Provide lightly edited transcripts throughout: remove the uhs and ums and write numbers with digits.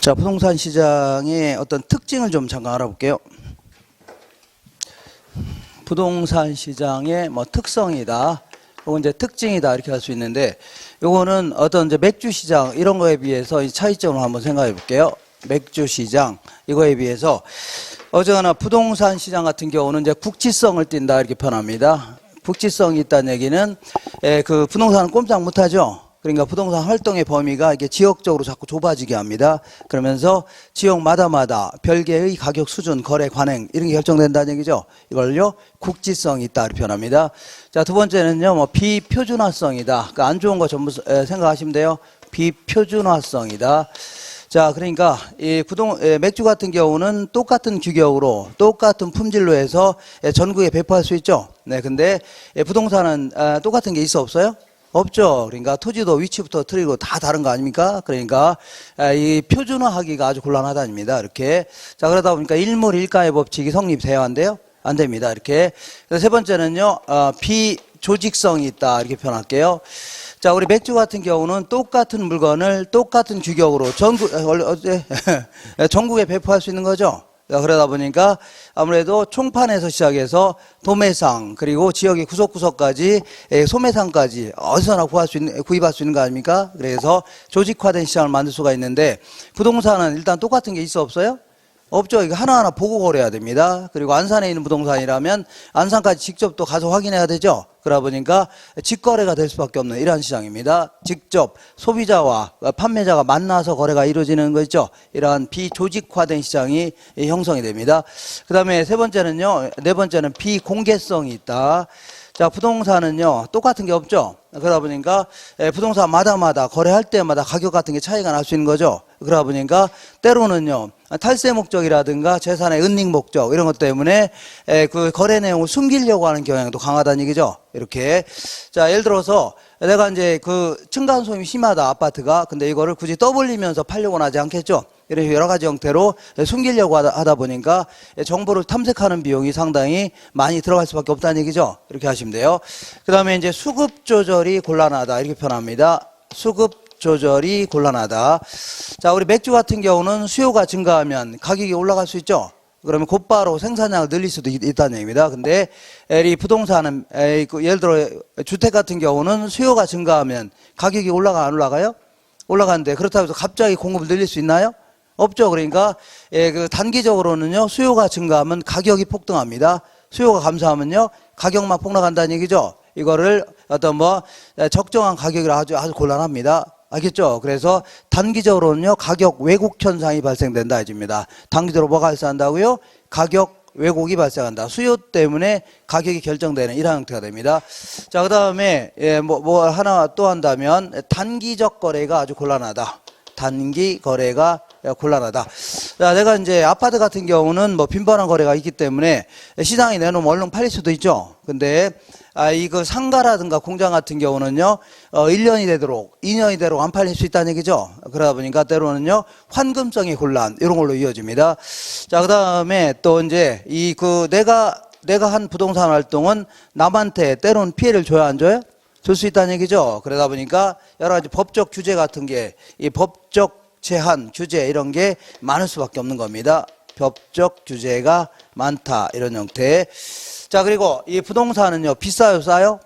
자, 부동산 시장의 어떤 특징을 좀 잠깐 알아볼게요. 부동산 시장의 뭐 특성이다, 혹은 이제 특징이다 이렇게 할 수 있는데, 요거는 어떤 이제 맥주 시장 이런 거에 비해서 이 차이점을 한번 생각해 볼게요. 맥주 시장 이거에 비해서 어쨌거나 부동산 시장 같은 경우는 이제 국지성을 띈다 이렇게 표현합니다. 국지성이 있다는 얘기는 그 부동산은 꼼짝 못하죠. 그러니까 부동산 활동의 범위가 이게 지역적으로 자꾸 좁아지게 합니다. 그러면서 지역마다 별개의 가격 수준, 거래 관행 이런 게 결정된다는 얘기죠. 이걸요 국지성이 있다 이렇게 표현합니다. 자, 두 번째는요 뭐 비표준화성이다. 그러니까 안 좋은 거 전부 생각하시면 돼요. 비표준화성이다. 자, 그러니까 이 맥주 같은 경우는 똑같은 규격으로 똑같은 품질로 해서 전국에 배포할 수 있죠. 네, 근데 부동산은 똑같은 게 있어 없어요? 없죠. 그러니까 토지도 위치부터 틀리고 다 다른 거 아닙니까? 그러니까 이 표준화하기가 아주 곤란하다입니다. 이렇게. 자, 그러다 보니까 일물일가의 법칙이 성립돼야 한대요. 안 됩니다. 이렇게. 세 번째는요, 비조직성이 있다 이렇게 표현할게요. 자, 우리 맥주 같은 경우는 똑같은 물건을 똑같은 규격으로 전국에 배포할 수 있는 거죠. 그러다 보니까 아무래도 총판에서 시작해서 도매상 그리고 지역의 구석구석까지 소매상까지 어디서나 구입할 수 있는 거 아닙니까? 그래서 조직화된 시장을 만들 수가 있는데, 부동산은 일단 똑같은 게 있어 없어요? 없죠. 이거 하나하나 보고 거래해야 됩니다. 그리고 안산에 있는 부동산이라면 안산까지 직접 또 가서 확인해야 되죠. 그러다 보니까 직거래가 될 수밖에 없는 이러한 시장입니다. 직접 소비자와 판매자가 만나서 거래가 이루어지는 거 있죠. 이러한 비조직화된 시장이 형성이 됩니다. 그 다음에 네 번째는 비공개성이 있다. 자, 부동산은요 똑같은 게 없죠. 그러다 보니까 부동산마다 거래할 때마다 가격 같은 게 차이가 날 수 있는 거죠. 그러다 보니까 때로는요 탈세 목적이라든가 재산의 은닉 목적 이런 것 때문에 그 거래 내용을 숨기려고 하는 경향도 강하다는 얘기죠. 이렇게. 자, 예를 들어서 내가 이제 그 층간소음이 심하다 아파트가. 근데 이거를 굳이 떠벌리면서 팔려고는 하지 않겠죠. 이런 여러 가지 형태로 숨기려고 하다 보니까 정보를 탐색하는 비용이 상당히 많이 들어갈 수밖에 없다는 얘기죠. 이렇게 하시면 돼요. 그 다음에 이제 수급 조절이 곤란하다 이렇게 표현합니다. 수급 조절이 곤란하다. 자, 우리 맥주 같은 경우는 수요가 증가하면 가격이 올라갈 수 있죠. 그러면 곧바로 생산량을 늘릴 수도 있다는 얘기입니다. 근데 이 부동산은 예를 들어 주택 같은 경우는 수요가 증가하면 가격이 안 올라가요? 올라가는데 그렇다고 해서 갑자기 공급을 늘릴 수 있나요? 없죠. 그러니까 그 단기적으로는요 수요가 증가하면 가격이 폭등합니다. 수요가 감소하면요 가격만 폭락한다는 얘기죠. 이거를 어떤 적정한 가격이라 아주 곤란합니다. 알겠죠? 그래서 단기적으로는요 가격 왜곡 현상이 발생된다 해줍니다. 단기적으로 뭐가 발생한다고요? 가격 왜곡이 발생한다. 수요 때문에 가격이 결정되는 이런 형태가 됩니다. 자, 그 다음에 하나 또 한다면 단기적 거래가 아주 곤란하다. 단기 거래가 곤란하다. 자, 내가 이제 아파트 같은 경우는 빈번한 거래가 있기 때문에 시장에 내놓으면 얼른 팔릴 수도 있죠. 근데 이거 상가라든가 공장 같은 경우는요 1년이 되도록 2년이 되도록 안 팔릴 수 있다는 얘기죠. 그러다 보니까 때로는요 환금성의 곤란 이런 걸로 이어집니다. 자, 그 다음에 또 이제 내가 한 부동산 활동은 남한테 때로는 피해를 줘야 안 줘요? 줄 수 있다는 얘기죠. 그러다 보니까 여러 가지 법적 규제 같은 게, 이 법적 제한, 규제 이런 게 많을 수밖에 없는 겁니다. 법적 규제가 많다 이런 형태. 자, 그리고 이 부동산은요 비싸요, 싸요?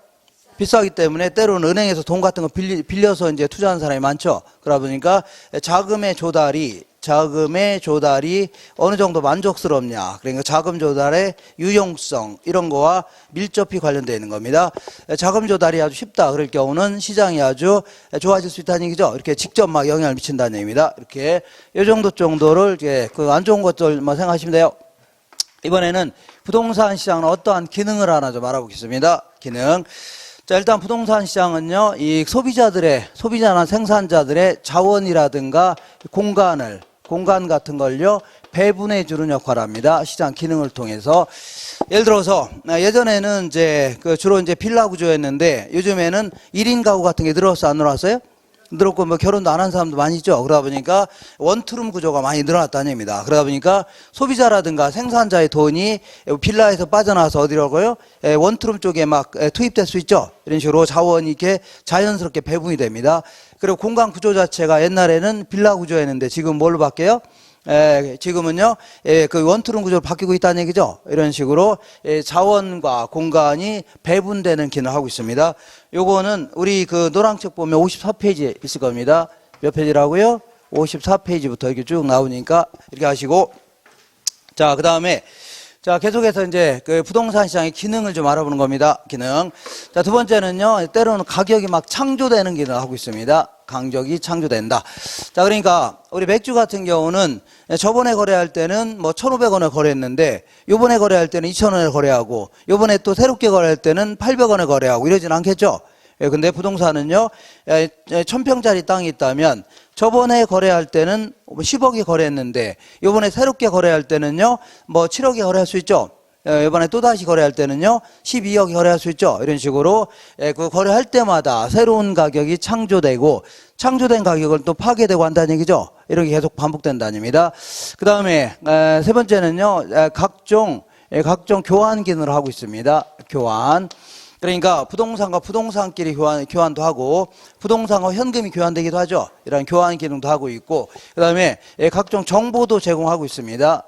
비싸기 때문에 때로는 은행에서 돈 같은 거 빌려서 이제 투자하는 사람이 많죠. 그러다 보니까 자금의 조달이 어느 정도 만족스럽냐. 그러니까 자금 조달의 유용성 이런 거와 밀접히 관련되어 있는 겁니다. 자금 조달이 아주 쉽다 그럴 경우는 시장이 아주 좋아질 수 있다는 얘기죠. 이렇게 직접 영향을 미친다는 얘기입니다. 이렇게 이 정도를 그 안 좋은 것들만 생각하시면 돼요. 이번에는 부동산 시장은 어떠한 기능을 하나 좀 알아보겠습니다. 기능. 자, 일단 부동산 시장은요 이 소비자나 생산자들의 자원이라든가 공간 같은 걸요 배분해 주는 역할을 합니다. 시장 기능을 통해서. 예를 들어서 예전에는 주로 빌라 구조였는데 요즘에는 1인 가구 같은 게 늘었어 안 늘었어요? 늘었고 뭐 결혼도 안 한 사람도 많이 있죠. 그러다 보니까 원투룸 구조가 많이 늘어났다는 얘기입니다. 그러다 보니까 소비자라든가 생산자의 돈이 빌라에서 빠져나와서 어디라고요? 원투룸 쪽에 막 투입될 수 있죠. 이런 식으로 자원이 이렇게 자연스럽게 배분이 됩니다. 그리고 공간 구조 자체가 옛날에는 빌라 구조였는데 지금 뭘로 바뀌어요? 지금은요, 그 원투룸 구조로 바뀌고 있다는 얘기죠. 이런 식으로 자원과 공간이 배분되는 기능을 하고 있습니다. 요거는 우리 그 노란책 보면 54페이지에 있을 겁니다. 몇 페이지라고요? 54페이지부터 이렇게 쭉 나오니까 이렇게 하시고, 자, 그 다음에 자, 계속해서 이제 그 부동산 시장의 기능을 좀 알아보는 겁니다. 기능. 자, 두 번째는요, 때로는 가격이 막 창조되는 기능을 하고 있습니다. 가격이 창조된다. 자, 그러니까 우리 맥주 같은 경우는 저번에 거래할 때는 뭐 1,500원에 거래했는데 요번에 거래할 때는 2,000원에 거래하고 요번에 또 새롭게 거래할 때는 800원에 거래하고 이러진 않겠죠? 근데 부동산은요, 1,000평짜리 땅이 있다면 저번에 거래할 때는 10억이 거래했는데 요번에 새롭게 거래할 때는요, 뭐 7억이 거래할 수 있죠. 이번에 또다시 거래할 때는요 12억이 거래할 수 있죠. 이런 식으로 그 거래할 때마다 새로운 가격이 창조되고 창조된 가격을 또 파괴되고 한다는 얘기죠. 이렇게 계속 반복된다는 얘기입니다. 그 다음에 세 번째는요, 각종 교환 기능을 하고 있습니다. 교환. 그러니까 부동산과 부동산끼리 교환도 하고 부동산과 현금이 교환되기도 하죠. 이런 교환 기능도 하고 있고 그 다음에 각종 정보도 제공하고 있습니다.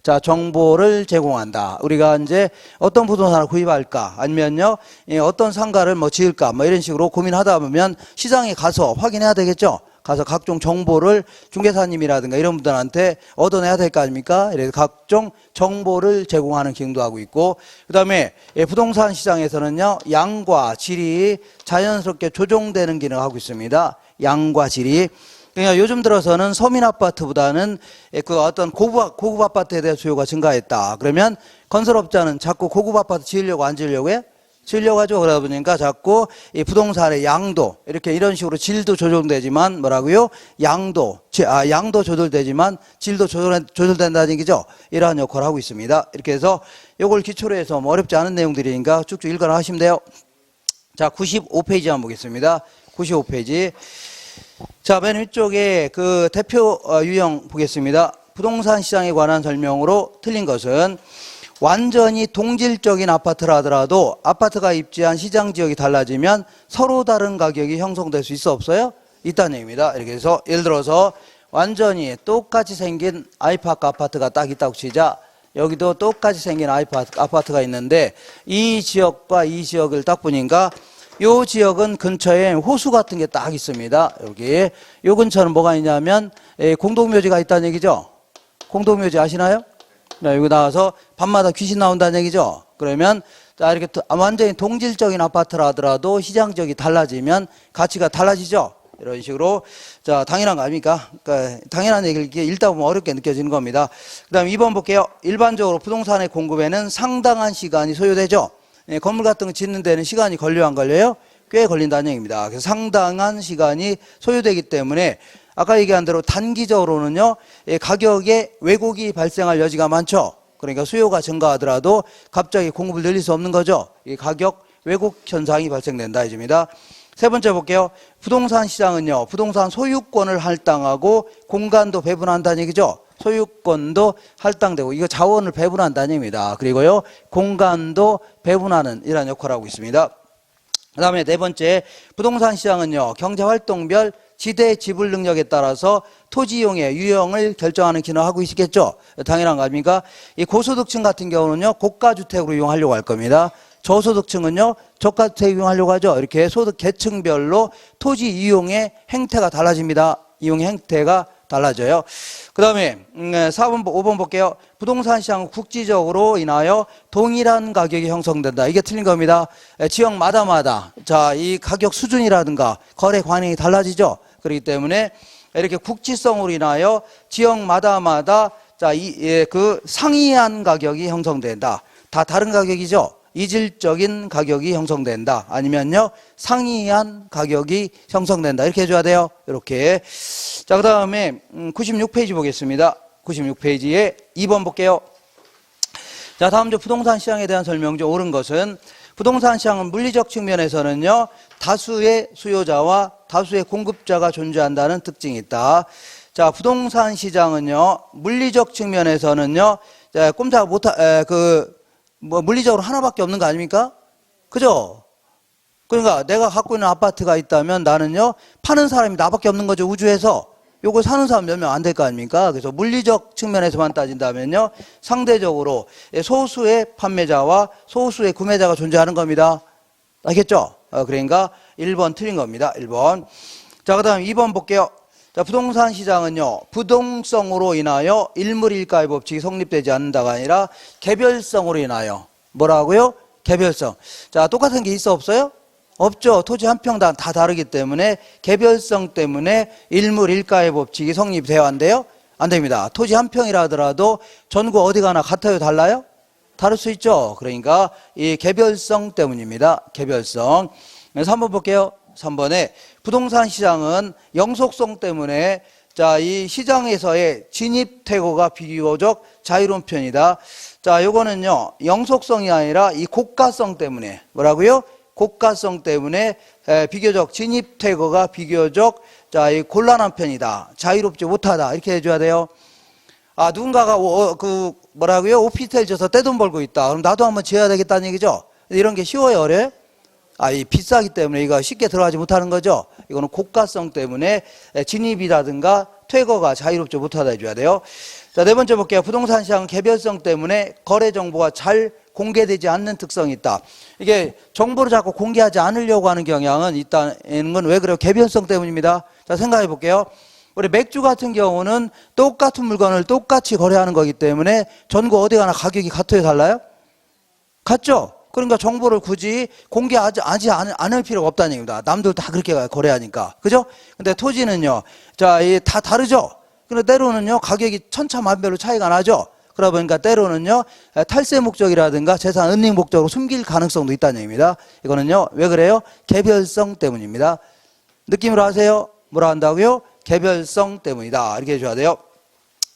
자, 정보를 제공한다. 우리가 이제 어떤 부동산을 구입할까 아니면요 어떤 상가를 뭐 지을까 뭐 이런 식으로 고민하다 보면 시장에 가서 확인해야 되겠죠. 가서 각종 정보를 중개사님이라든가 이런 분들한테 얻어내야 될 거 아닙니까? 이래서 각종 정보를 제공하는 기능도 하고 있고 그 다음에 부동산 시장에서는요 양과 질이 자연스럽게 조정되는 기능을 하고 있습니다. 양과 질이. 그러니까 요즘 들어서는 서민 아파트보다는 그 어떤 고급 아파트에 대한 수요가 증가했다. 그러면 건설업자는 자꾸 고급 아파트 지으려고 안 지으려고 해? 지으려고 하죠. 그러다 보니까 자꾸 이 부동산의 양도 이렇게 이런 식으로 질도 조정되지만 뭐라고요? 양도 조절되지만 질도 조절된다는 얘기죠. 이러한 역할을 하고 있습니다. 이렇게 해서 이걸 기초로 해서 뭐 어렵지 않은 내용들이니까 쭉쭉 읽어나 하시면 돼요. 자, 95페이지 한번 보겠습니다. 95페이지. 자, 맨 위쪽에 그 대표 유형 보겠습니다. 부동산 시장에 관한 설명으로 틀린 것은 완전히 동질적인 아파트라 하더라도 아파트가 입지한 시장 지역이 달라지면 서로 다른 가격이 형성될 수 있어 없어요? 있다는 얘기입니다. 이렇게 해서 예를 들어서 완전히 똑같이 생긴 아이파크 아파트가 딱 있다고 치자. 여기도 똑같이 생긴 아파트가 있는데 이 지역과 이 지역을 딱 보니까 이 지역은 근처에 호수 같은 게 딱 있습니다. 여기 이 근처는 뭐가 있냐면 공동묘지가 있다는 얘기죠. 공동묘지 아시나요? 여기 나와서 밤마다 귀신 나온다는 얘기죠. 그러면 자 이렇게 완전히 동질적인 아파트라 하더라도 시장 지역이 달라지면 가치가 달라지죠. 이런 식으로 자 당연한 거 아닙니까? 그러니까 당연한 얘기를 읽다 보면 어렵게 느껴지는 겁니다. 그다음 2번 볼게요. 일반적으로 부동산의 공급에는 상당한 시간이 소요되죠. 건물 같은 거 짓는 데는 시간이 걸려요, 안 걸려요? 꽤 걸린다는 얘기입니다. 그래서 상당한 시간이 소요되기 때문에 아까 얘기한 대로 단기적으로는요 가격에 왜곡이 발생할 여지가 많죠. 그러니까 수요가 증가하더라도 갑자기 공급을 늘릴 수 없는 거죠. 이 가격 왜곡 현상이 발생된다 이겁니다. 세 번째 볼게요. 부동산 시장은요 부동산 소유권을 할당하고 공간도 배분한다는 얘기죠. 소유권도 할당되고 이거 자원을 배분한다는 얘기입니다. 그리고요 공간도 배분하는 이런 역할을 하고 있습니다. 그 다음에 네 번째, 부동산 시장은요 경제활동별 지대 지불 능력에 따라서 토지 이용의 유형을 결정하는 기능을 하고 있겠죠. 당연한 거 아닙니까? 이 고소득층 같은 경우는요 고가주택으로 이용하려고 할 겁니다. 저소득층은요 저가주택 이용하려고 하죠. 이렇게 소득 계층별로 토지 이용의 행태가 달라집니다. 이용의 행태가 달라져요. 그 다음에 4번, 5번 볼게요. 부동산 시장은 국지적으로 인하여 동일한 가격이 형성된다. 이게 틀린 겁니다. 지역마다마다 자, 이 가격 수준이라든가 거래 관행이 달라지죠. 그렇기 때문에 이렇게 국지성으로 인하여 지역마다마다 자, 그 상이한 가격이 형성된다. 다 다른 가격이죠. 이질적인 가격이 형성된다. 아니면요 상이한 가격이 형성된다. 이렇게 해줘야 돼요. 이렇게. 자, 그 다음에 96페이지 보겠습니다. 96페이지에 2번 볼게요. 자, 다음 주 부동산 시장에 대한 설명 중 옳은 것은 부동산 시장은 물리적 측면에서는요 다수의 수요자와 다수의 공급자가 존재한다는 특징이 있다. 자, 부동산 시장은요, 물리적 측면에서는요, 꼼짝 못하, 물리적으로 하나밖에 없는 거 아닙니까? 그죠? 그러니까 내가 갖고 있는 아파트가 있다면 나는요, 파는 사람이 나밖에 없는 거죠, 우주에서. 요거 사는 사람 몇 명 안 될 거 아닙니까? 그래서 물리적 측면에서만 따진다면요, 상대적으로 소수의 판매자와 소수의 구매자가 존재하는 겁니다. 알겠죠? 그러니까 1번 틀린 겁니다. 1번. 자, 그 다음 2번 볼게요. 자, 부동산 시장은요, 부동성으로 인하여 일물일가의 법칙이 성립되지 않는다가 아니라 개별성으로 인하여. 뭐라고요? 개별성. 자, 똑같은 게 있어 없어요? 없죠. 토지 한 평당 다 다르기 때문에 개별성 때문에 일물일가의 법칙이 성립되어야 한대요? 안 됩니다. 토지 한 평이라 하더라도 전국 어디 가나 같아요? 달라요? 다를 수 있죠. 그러니까 이 개별성 때문입니다. 개별성. 3번 볼게요. 3번에 부동산 시장은 영속성 때문에 자, 이 시장에서의 진입 퇴거가 비교적 자유로운 편이다. 자, 요거는요, 영속성이 아니라 이 고가성 때문에 뭐라고요? 고가성 때문에 비교적 진입 퇴거가 비교적 자, 이 곤란한 편이다. 자유롭지 못하다. 이렇게 해줘야 돼요. 아, 누군가가 뭐라고요? 오피스텔 줘서 떼돈 벌고 있다. 그럼 나도 한번 지어야 되겠다는 얘기죠. 이런 게 쉬워요, 어려요? 아, 이 비싸기 때문에 이거 쉽게 들어가지 못하는 거죠. 이거는 고가성 때문에 진입이라든가 퇴거가 자유롭지 못하다 해줘야 돼요. 자, 네 번째 볼게요. 부동산 시장은 개별성 때문에 거래 정보가 잘 공개되지 않는 특성이 있다. 이게 정보를 자꾸 공개하지 않으려고 하는 경향은 있다는 건 왜 그래요? 개별성 때문입니다. 자, 생각해 볼게요. 우리 맥주 같은 경우는 똑같은 물건을 똑같이 거래하는 거기 때문에 전국 어디 가나 가격이 같아요, 달라요? 같죠? 그러니까 정보를 굳이 공개하지 않을 필요가 없다는 얘기입니다. 남들 다 그렇게 거래하니까. 그죠? 근데 토지는요, 자, 다 다르죠? 근데 때로는요, 가격이 천차만별로 차이가 나죠? 그러다 보니까 때로는요, 탈세 목적이라든가 재산 은닉 목적으로 숨길 가능성도 있다는 얘기입니다. 이거는요, 왜 그래요? 개별성 때문입니다. 느낌으로 하세요? 뭐라 한다고요? 개별성 때문이다. 이렇게 해줘야 돼요.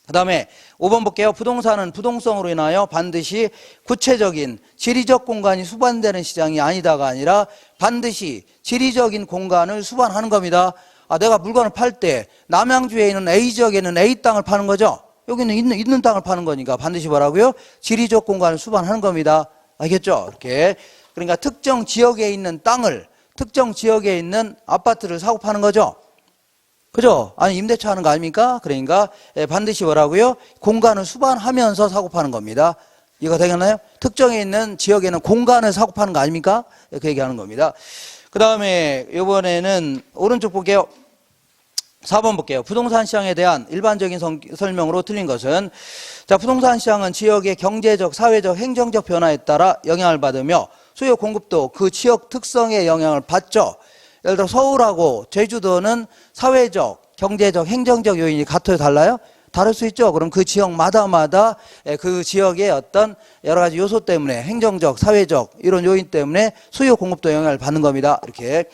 그 다음에 5번 볼게요. 부동산은 부동성으로 인하여 반드시 구체적인 지리적 공간이 수반되는 시장이 아니다가 아니라 반드시 지리적인 공간을 수반하는 겁니다. 아, 내가 물건을 팔 때 남양주에 있는 A지역에는 A 땅을 파는 거죠. 여기는 있는 땅을 파는 거니까 반드시 뭐라고요? 지리적 공간을 수반하는 겁니다. 알겠죠? 이렇게. 그러니까 특정 지역에 있는 땅을, 특정 지역에 있는 아파트를 사고 파는 거죠. 그죠? 아니, 임대차 하는 거 아닙니까? 그러니까 반드시 뭐라고요? 공간을 수반하면서 사고 파는 겁니다. 이거 되겠나요? 특정에 있는 지역에는 공간을 사고 파는 거 아닙니까? 그 얘기하는 겁니다. 그 다음에 이번에는 오른쪽 볼게요. 4번 볼게요. 부동산 시장에 대한 일반적인 설명으로 틀린 것은, 자, 부동산 시장은 지역의 경제적, 사회적, 행정적 변화에 따라 영향을 받으며 수요 공급도 그 지역 특성에 영향을 받죠. 예를 들어 서울하고 제주도는 사회적, 경제적, 행정적 요인이 같아요, 달라요? 다를 수 있죠. 그럼 그 지역마다 그 지역의 어떤 여러 가지 요소 때문에 행정적, 사회적 이런 요인 때문에 수요 공급도 영향을 받는 겁니다. 이렇게.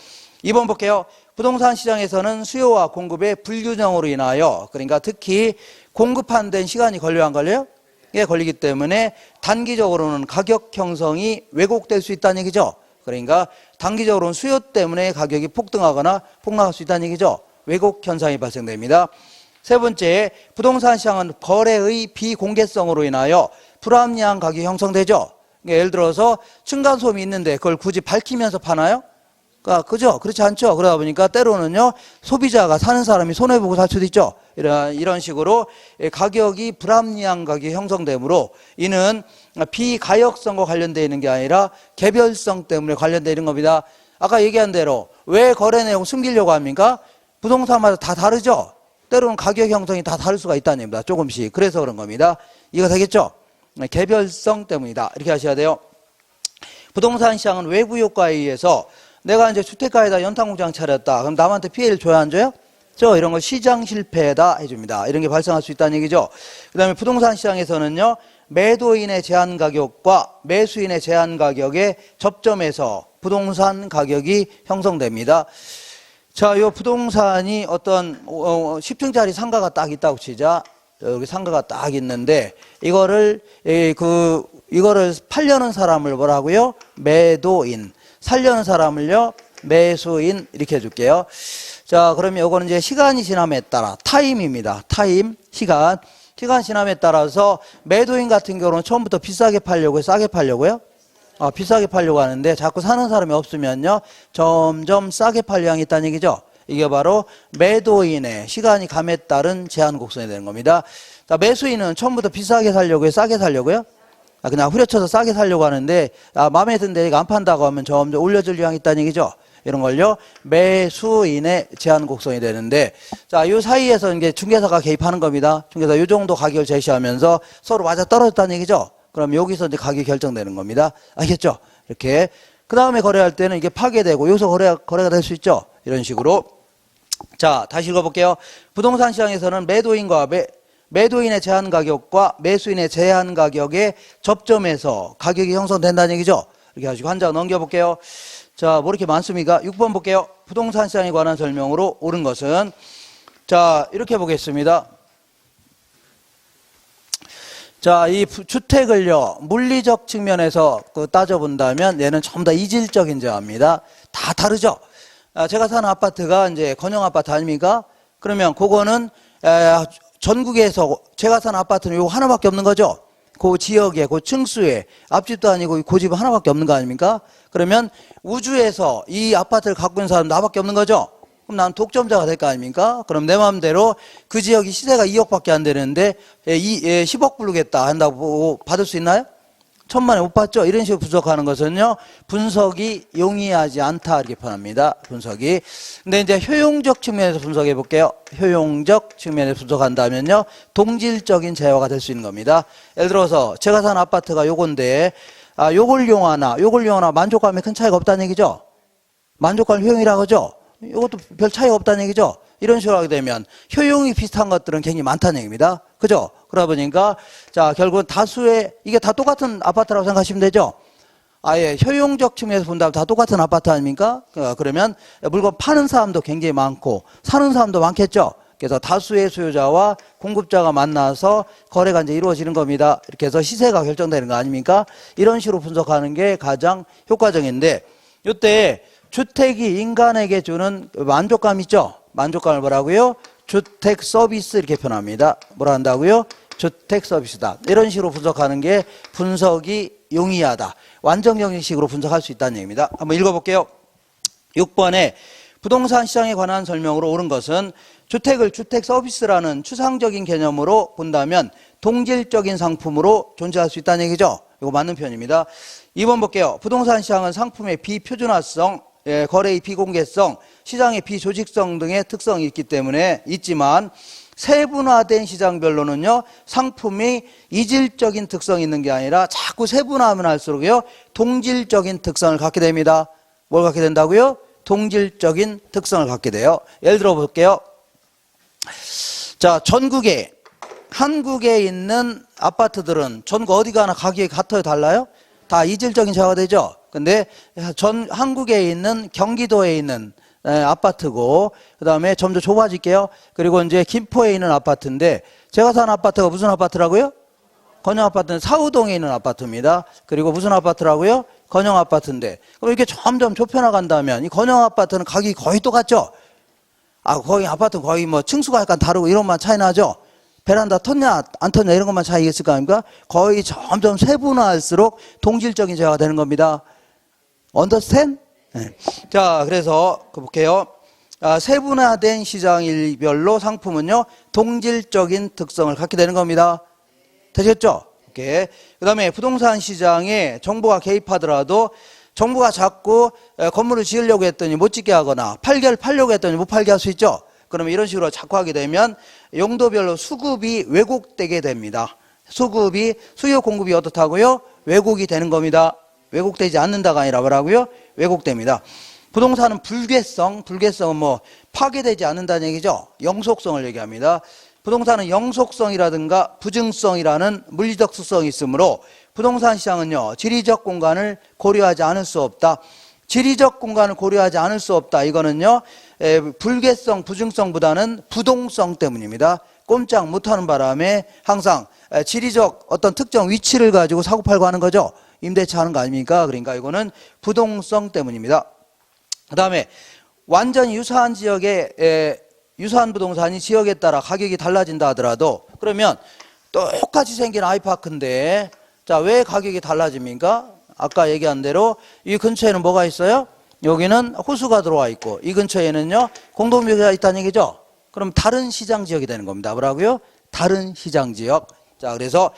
2번 볼게요. 부동산 시장에서는 수요와 공급의 불균형으로 인하여, 그러니까 특히 공급하는 데는 시간이 걸려요, 안 걸려요? 예, 걸리기 때문에 단기적으로는 가격 형성이 왜곡될 수 있다는 얘기죠. 그러니까 단기적으로는 수요 때문에 가격이 폭등하거나 폭락할 수 있다는 얘기죠. 왜곡 현상이 발생됩니다. 세 번째, 부동산 시장은 거래의 비공개성으로 인하여 불합리한 가격이 형성되죠. 그러니까 예를 들어서 층간소음이 있는데 그걸 굳이 밝히면서 파나요? 그죠? 그렇지 않죠? 그러다 보니까 때로는요, 소비자가 사는 사람이 손해보고 살 수도 있죠. 이런 식으로 가격이 불합리한 가격이 형성되므로 이는 비가역성과 관련되어 있는 게 아니라 개별성 때문에 관련되어 있는 겁니다. 아까 얘기한 대로 왜 거래 내용 숨기려고 합니까? 부동산마다 다 다르죠? 때로는 가격 형성이 다 다를 수가 있다는 얘기입니다. 조금씩. 그래서 그런 겁니다. 이거 되겠죠? 개별성 때문이다. 이렇게 하셔야 돼요. 부동산 시장은 외부 효과에 의해서 내가 이제 주택가에다 연탄공장 차렸다. 그럼 남한테 피해를 줘야 안 줘요? 이런 걸 시장 실패다 해줍니다. 이런 게 발생할 수 있다는 얘기죠. 그 다음에 부동산 시장에서는요, 매도인의 제한 가격과 매수인의 제한 가격의 접점에서 부동산 가격이 형성됩니다. 자, 요 부동산이 어떤 10층짜리 상가가 딱 있다고 치자. 여기 상가가 딱 있는데 이거를 팔려는 사람을 뭐라고요? 매도인. 살려는 사람을요, 매수인. 이렇게 해줄게요. 자, 그러면 요거는 이제 시간이 지남에 따라 타임입니다. 타임, 시간. 시간 지남에 따라서 매도인 같은 경우는 처음부터 비싸게 팔려고요, 싸게 팔려고요? 비싸게 팔려고 하는데 자꾸 사는 사람이 없으면요 점점 싸게 팔 양이 있다는 얘기죠. 이게 바로 매도인의 시간이 감에 따른 제한 곡선이 되는 겁니다. 자, 매수인은 처음부터 비싸게 살려고요, 싸게 살려고요? 그냥 후려쳐서 싸게 살려고 하는데 마음에 드는데 이거 안 판다고 하면 점점 올려줄 양이 있다는 얘기죠. 이런 걸요 매수인의 제한 곡선이 되는데, 자, 요 사이에서 이제 중개사가 개입하는 겁니다. 중개사 요 정도 가격을 제시하면서 서로 맞아 떨어졌다는 얘기죠. 그럼 여기서 이제 가격이 결정되는 겁니다. 알겠죠? 이렇게. 그 다음에 거래할 때는 이게 파괴되고 여기서 거래가 될 수 있죠. 이런 식으로. 자, 다시 읽어볼게요. 부동산 시장에서는 매도인의 제한 가격과 매수인의 제한 가격의 접점에서 가격이 형성된다는 얘기죠. 이렇게 하시고 한 장 넘겨볼게요. 자, 뭐 이렇게 많습니까? 6번 볼게요. 부동산 시장에 관한 설명으로 옳은 것은, 자, 이렇게 보겠습니다. 자, 이 주택을요 물리적 측면에서 따져본다면 얘는 전부 다 이질적인 제한입니다. 다 다르죠. 제가 사는 아파트가 이제 건영 아파트 아닙니까? 그러면 그거는 전국에서 제가 사는 아파트는 요거 하나밖에 없는 거죠. 그 지역에, 그 층수에, 앞집도 아니고 그 집 하나밖에 없는 거 아닙니까? 그러면 우주에서 이 아파트를 갖고 있는 사람 나밖에 없는 거죠. 그럼 난 독점자가 될 거 아닙니까? 그럼 내 마음대로 그 지역이 시세가 2억밖에 안 되는데 10억 부르겠다 한다고 받을 수 있나요? 천만에 못 받죠. 이런 식으로 분석하는 것은요 분석이 용이하지 않다 이렇게 표현합니다. 분석이. 근데 이제 효용적 측면에서 분석해 볼게요. 효용적 측면에서 분석한다면요 동질적인 재화가 될 수 있는 겁니다. 예를 들어서 제가 사는 아파트가 요건데 요걸 이용하나 만족감에 큰 차이가 없다는 얘기죠. 만족감 효용이라고 하죠. 이것도 별 차이가 없다는 얘기죠. 이런 식으로 하게 되면 효용이 비슷한 것들은 굉장히 많다는 얘기입니다. 그죠? 그러다 보니까 자, 결국은 다수의 이게 다 똑같은 아파트라고 생각하시면 되죠. 아예 효용적 측면에서 본다면 다 똑같은 아파트 아닙니까? 그러면 물건 파는 사람도 굉장히 많고 사는 사람도 많겠죠. 그래서 다수의 수요자와 공급자가 만나서 거래가 이제 이루어지는 겁니다. 이렇게 해서 시세가 결정되는 거 아닙니까? 이런 식으로 분석하는 게 가장 효과적인데, 이때 주택이 인간에게 주는 만족감 있죠? 만족감을 뭐라고요? 주택 서비스 이렇게 표현합니다. 뭐라 한다고요? 주택 서비스다. 이런 식으로 분석하는 게 분석이 용이하다. 완전형식으로 분석할 수 있다는 얘기입니다. 한번 읽어볼게요. 6번에 부동산 시장에 관한 설명으로 옳은 것은 주택을 주택 서비스라는 추상적인 개념으로 본다면 동질적인 상품으로 존재할 수 있다는 얘기죠. 이거 맞는 표현입니다. 2번 볼게요. 부동산 시장은 상품의 비표준화성, 거래의 비공개성, 시장의 비조직성 등의 특성이 있기 때문에 있지만 세분화된 시장별로는요 상품이 이질적인 특성이 있는 게 아니라 자꾸 세분화하면 할수록요 동질적인 특성을 갖게 됩니다. 뭘 갖게 된다고요? 동질적인 특성을 갖게 돼요. 예를 들어 볼게요. 자, 한국에 있는 아파트들은 전국 어디 가나 가격이 같아요, 달라요? 다 이질적인 제화가 되죠. 근데 한국에 있는 경기도에 있는 아파트고, 그 다음에 점점 좁아질게요. 그리고 이제 김포에 있는 아파트인데, 제가 사는 아파트가 무슨 아파트라고요? 건영 아파트는 사우동에 있는 아파트입니다. 그리고 무슨 아파트라고요? 건영 아파트인데, 그럼 이렇게 점점 좁혀나간다면 이 건영 아파트는 가격이 거의 똑같죠? 거기 아파트는 거의 뭐 층수가 약간 다르고 이런 것만 차이 나죠? 베란다 텄냐 안 텄냐 이런 것만 차이가 있을 거 아닙니까? 거의 점점 세분화할수록 동질적인 제화가 되는 겁니다. Understand? 네. 자, 그래서 볼게요. 세분화된 시장일별로 상품은요 동질적인 특성을 갖게 되는 겁니다. 되셨죠? 오케이. 그 다음에 부동산 시장에 정부가 개입하더라도 정부가 자꾸 건물을 지으려고 했더니 못 짓게 하거나 팔려고 했더니 못 팔게 할 수 있죠. 그러면 이런 식으로 자꾸 하게 되면 용도별로 수급이 왜곡되게 됩니다. 수요 공급이 어떻다고요? 왜곡이 되는 겁니다. 왜곡되지 않는다가 아니라 뭐라고요? 왜곡됩니다. 부동산은 불개성은 뭐 파괴되지 않는다는 얘기죠. 영속성을 얘기합니다. 부동산은 영속성이라든가 부증성이라는 물리적 특성이 있으므로 부동산 시장은요 지리적 공간을 고려하지 않을 수 없다. 지리적 공간을 고려하지 않을 수 없다. 이거는요 불개성, 부증성보다는 부동성 때문입니다. 꼼짝 못하는 바람에 항상 지리적 어떤 특정 위치를 가지고 사고팔고 하는 거죠. 임대차 하는 거 아닙니까? 그러니까 이거는 부동성 때문입니다. 그 다음에 완전히 유사한 지역에 유사한 부동산이 지역에 따라 가격이 달라진다 하더라도 그러면 똑같이 생긴 아이파크인데 자, 왜 가격이 달라집니까? 아까 얘기한 대로 이 근처에는 뭐가 있어요? 여기는 호수가 들어와 있고 이 근처에는요 공동묘지가 있다는 얘기죠. 그럼 다른 시장 지역이 되는 겁니다. 뭐라고요? 다른 시장 지역. 자, 그래서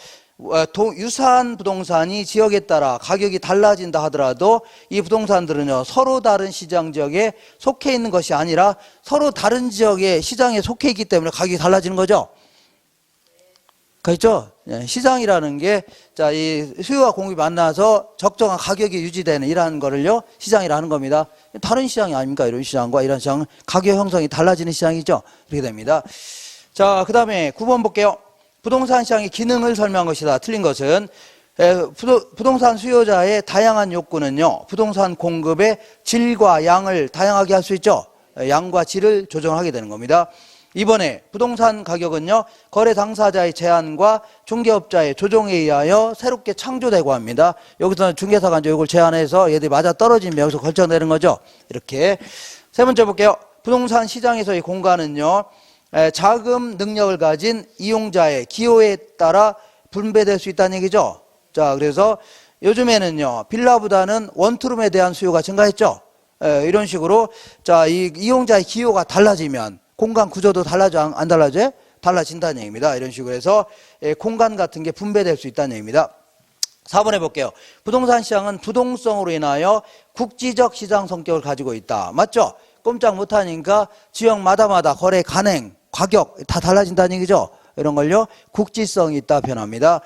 유사한 부동산이 지역에 따라 가격이 달라진다 하더라도 이 부동산들은요 서로 다른 시장 지역에 속해 있는 것이 아니라 서로 다른 지역의 시장에 속해 있기 때문에 가격이 달라지는 거죠. 그렇죠? 시장이라는 게, 자, 이 수요와 공급이 만나서 적정한 가격이 유지되는 이러한 거를요, 시장이라 하는 겁니다. 다른 시장이 아닙니까? 이런 시장과 이런 시장은 가격 형성이 달라지는 시장이죠. 이렇게 됩니다. 자, 그 다음에 9번 볼게요. 부동산 시장의 기능을 설명한 것이다. 틀린 것은, 부동산 수요자의 다양한 욕구는요, 부동산 공급의 질과 양을 다양하게 할 수 있죠. 양과 질을 조정하게 되는 겁니다. 이번에 부동산 가격은요 거래 당사자의 제한과 중개업자의 조정에 의하여 새롭게 창조되고 합니다. 여기서는 중개사가 이제 이걸 제한해서 얘들이 맞아 떨어지면 여기서 결정되는 거죠. 이렇게 세 번째 볼게요. 부동산 시장에서의 공간은요 자금 능력을 가진 이용자의 기호에 따라 분배될 수 있다는 얘기죠. 자, 그래서 요즘에는요 빌라보다는 원투룸에 대한 수요가 증가했죠. 이런 식으로 자, 이 이용자의 기호가 달라지면 공간 구조도 달라져 안 달라져요? 달라진다는 얘기입니다. 이런 식으로 해서 공간 같은 게 분배될 수 있다는 얘기입니다. 4번 해볼게요. 부동산 시장은 부동성으로 인하여 국지적 시장 성격을 가지고 있다. 맞죠? 꼼짝 못하니까 지역마다마다 거래 간행, 가격 다 달라진다는 얘기죠. 이런 걸요 국지성이 있다 표현합니다.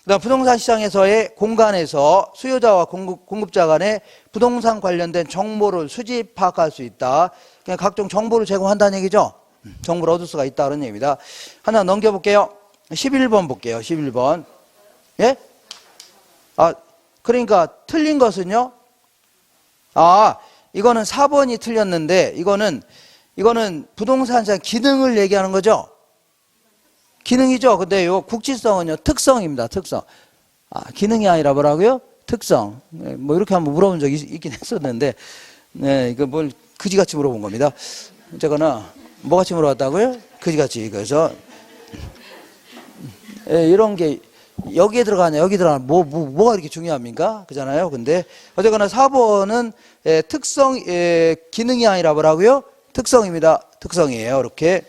그다음 부동산 시장에서의 공간에서 수요자와 공급자 간에 부동산 관련된 정보를 수집 파악할 수 있다. 그냥 각종 정보를 제공한다는 얘기죠. 정보를 얻을 수가 있다 그런 얘기입니다. 하나 넘겨볼게요. 11번 볼게요. 11번. 예? 아, 그러니까 틀린 것은요. 아, 이거는 4번이 틀렸는데 이거는 부동산 시장 기능을 얘기하는 거죠. 기능이죠. 근데 요 국지성은요 특성입니다. 특성. 아, 기능이 아니라 뭐라고요? 특성. 네, 뭐 이렇게 한번 물어본 적이 있긴 했었는데, 네, 이거 뭘 그지같이 물어본 겁니다. 어쨌거나 뭐같이 물어봤다고요? 그지같이. 그래서 이런 게 여기에 들어가냐 여기 들어가냐 뭐가 이렇게 중요합니까? 그잖아요. 근데 어쨌거나 4번은 특성 기능이 아니라 뭐라고요? 특성입니다. 특성이에요. 이렇게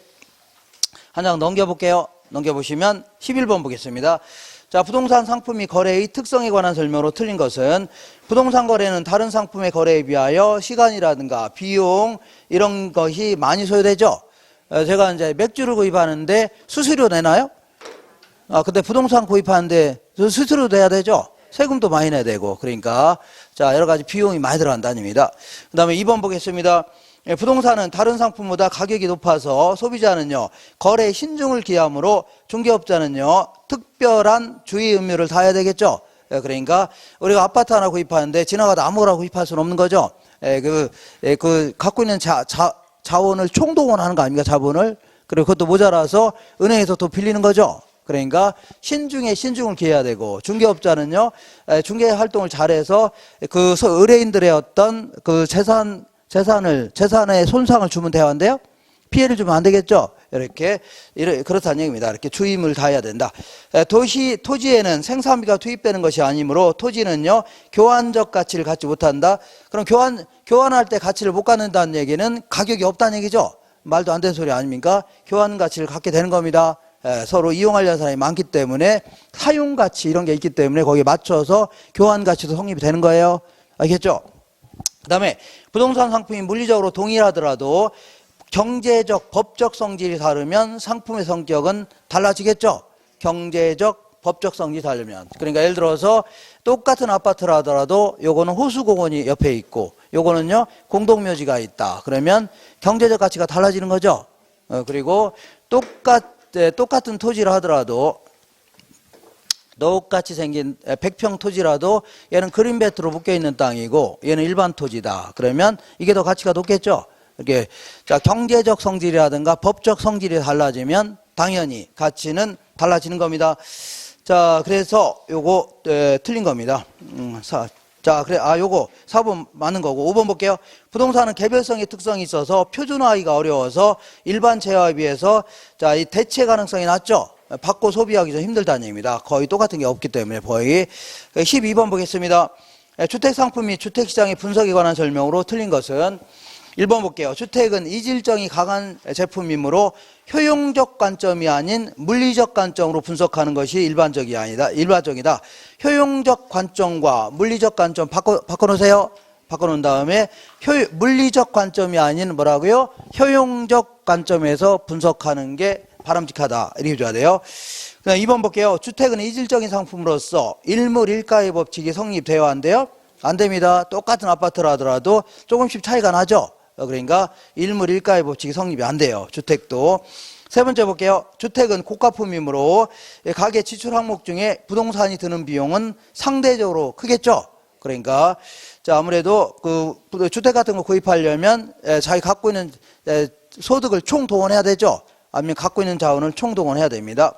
한 장 넘겨볼게요. 넘겨보시면 11번 보겠습니다. 자, 부동산 상품이 거래의 특성에 관한 설명으로 틀린 것은 부동산 거래는 다른 상품의 거래에 비하여 시간이라든가 비용 이런 것이 많이 소요되죠. 제가 이제 맥주를 구입하는데 수수료 내나요? 아, 근데 부동산 구입하는데 수수료 내야 되죠. 세금도 많이 내야 되고 그러니까 자 여러 가지 비용이 많이 들어간다는 얘기입니다. 그 다음에 2번 보겠습니다. 부동산은 다른 상품보다 가격이 높아서 소비자는요 거래에 신중을 기하므로 중개업자는요 특별한 주의 의무를 다해야 되겠죠. 그러니까 우리가 아파트 하나 구입하는데 지나가다 아무거나 구입할 수는 없는 거죠. 갖고 있는 자원을 총동원하는 거 아닙니까? 자본을. 그리고 그것도 모자라서 은행에서 또 빌리는 거죠. 그러니까 신중에 신중을 기해야 되고 중개업자는요 중개 활동을 잘해서 그 의뢰인들의 어떤 그 재산의 손상을 주면 대화인데요 피해를 주면 안 되겠죠. 이렇게 그렇다는 얘기입니다. 이렇게 주임을 다해야 된다. 토지에는 생산비가 투입되는 것이 아니므로 토지는요 교환적 가치를 갖지 못한다. 그럼 교환할 때 가치를 못 갖는다는 얘기는 가격이 없다는 얘기죠. 말도 안 되는 소리 아닙니까? 교환 가치를 갖게 되는 겁니다. 서로 이용하려는 사람이 많기 때문에 사용 가치 이런 게 있기 때문에 거기에 맞춰서 교환 가치도 성립이 되는 거예요. 알겠죠? 그 다음에 부동산 상품이 물리적으로 동일하더라도 경제적, 법적 성질이 다르면 상품의 성격은 달라지겠죠. 경제적, 법적 성질이 다르면. 그러니까 예를 들어서 똑같은 아파트를 하더라도 요거는 호수공원이 옆에 있고 요거는요 공동묘지가 있다. 그러면 경제적 가치가 달라지는 거죠. 그리고 똑같은 토지를 하더라도 똑같이 생긴 100평 토지라도 얘는 그린벨트로 묶여있는 땅이고 얘는 일반 토지다. 그러면 이게 더 가치가 높겠죠. 이렇게 자 경제적 성질이라든가 법적 성질이 달라지면 당연히 가치는 달라지는 겁니다. 자 그래서 요거 틀린 겁니다. 자, 그래, 요거 4번 맞는 거고, 5번 볼게요. 부동산은 개별성의 특성이 있어서 표준화하기가 어려워서 일반 재화에 비해서 자, 이 대체 가능성이 낮죠? 받고 소비하기 좀 힘들다는 얘기입니다. 거의 똑같은 게 없기 때문에 거의. 12번 보겠습니다. 주택상품 및 주택시장의 분석에 관한 설명으로 틀린 것은 1번 볼게요. 주택은 이질성이 강한 제품이므로 효용적 관점이 아닌 물리적 관점으로 분석하는 것이 일반적이다. 효용적 관점과 물리적 관점 바꿔놓으세요. 바꿔놓은 다음에 물리적 관점이 아닌 뭐라고요? 효용적 관점에서 분석하는 게 바람직하다. 이렇게 해줘야 돼요. 그다음 2번 볼게요. 주택은 이질적인 상품으로서 일물일가의 법칙이 성립되어야 한대요. 안 됩니다. 똑같은 아파트라 하더라도 조금씩 차이가 나죠. 그러니까 일물일가의 법칙이 성립이 안 돼요. 주택도. 세 번째 볼게요. 주택은 고가품이므로 가계 지출 항목 중에 부동산이 드는 비용은 상대적으로 크겠죠. 그러니까 자, 아무래도 그 주택 같은 거 구입하려면 자기 갖고 있는 소득을 총동원해야 되죠. 아니면 갖고 있는 자원을 총동원해야 됩니다.